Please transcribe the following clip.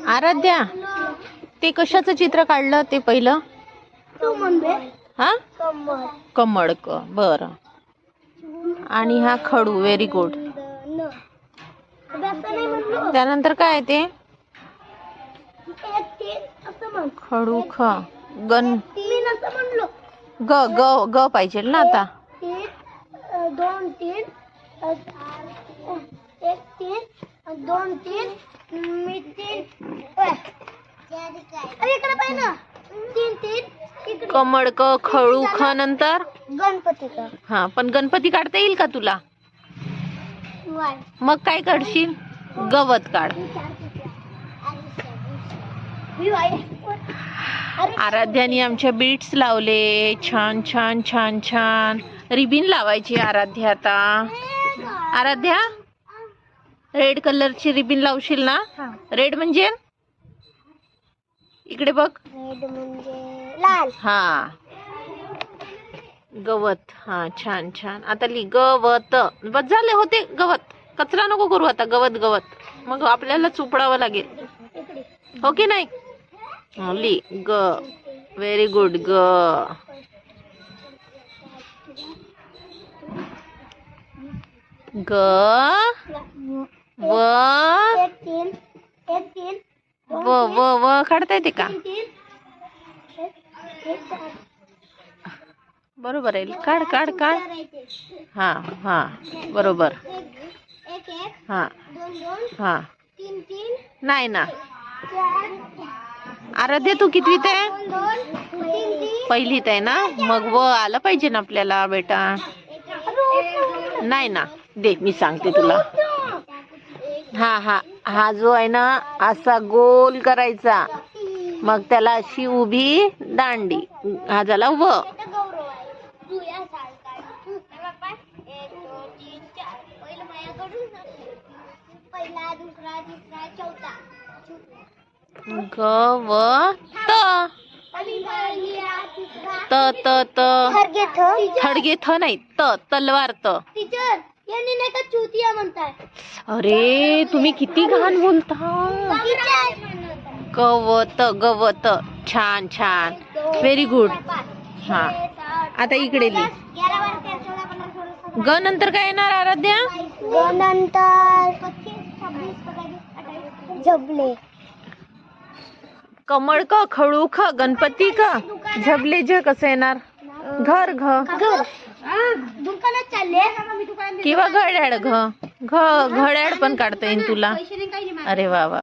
आराध्या, ते कशाचं चित्र काढलं ते पहिलं? हा, कमळ क. बर. आणि हा खडू. Very good. त्यानंतर काय आहे ते? खडू ख. गण ग ग ग पाहिजे ना आता. 2 3 1 3 2 3 मी 3. अरे इकडे पाहि ना. 3 3. कमळ क खडू ख नंतर गणपती का. हा, पण गणपती काढता येईल का तुला? मग काय काढशील? गवत काढ. आराध्याने आमच्या बीट्स लावले. छान छान छान छान. रिबिन लावायची आराध्या आता. आराध्या, रेड कलरची रिबिन लावशील ना? रेड म्हणजे इकडे बघ. रेड म्हणजे लाल. हा, गवत. हा, छान छान. आता लिह गवत. बस झाले होते गवत. कचरा नको करू आता. गवत गवत. मग आपल्याला चुपडावं लागेल. हो की नाही? लिह ग. Very good. ग. ग व व व व काढता येते का? बरोबर आहे. काढ काढ काढ. हा हा, बरोबर. हा हा. नाही ना. आराध्या, तू कितवीत आहे? पहिलीत आहे ना? मग व आलं पाहिजे ना आपल्याला बेटा. नाही ना. दे, मी सांगते तुला. हा हा, हा जो आहे ना असा गोल करायचा. मग त्याला अशी उभी दांडी. हा झाला व. ग व त. त त त. थडगे थ नाही. त तलवार. त. यांनी नाही का चुतिया म्हणताय. अरे, तुम्ही किती घाण बोलता. गवत गवत. छान छान. Very good. हा, आता इकडे लिह. ग नंतर काय येणार आराध्या? ग नंतर झबले. कमळ क खडू ख गणपती क झबले ज कसं येणार? घर घ. दुकानात चालले किंवा घड्याळ घ. घड्याळ पण काढता येईल तुला. अरे वा वा.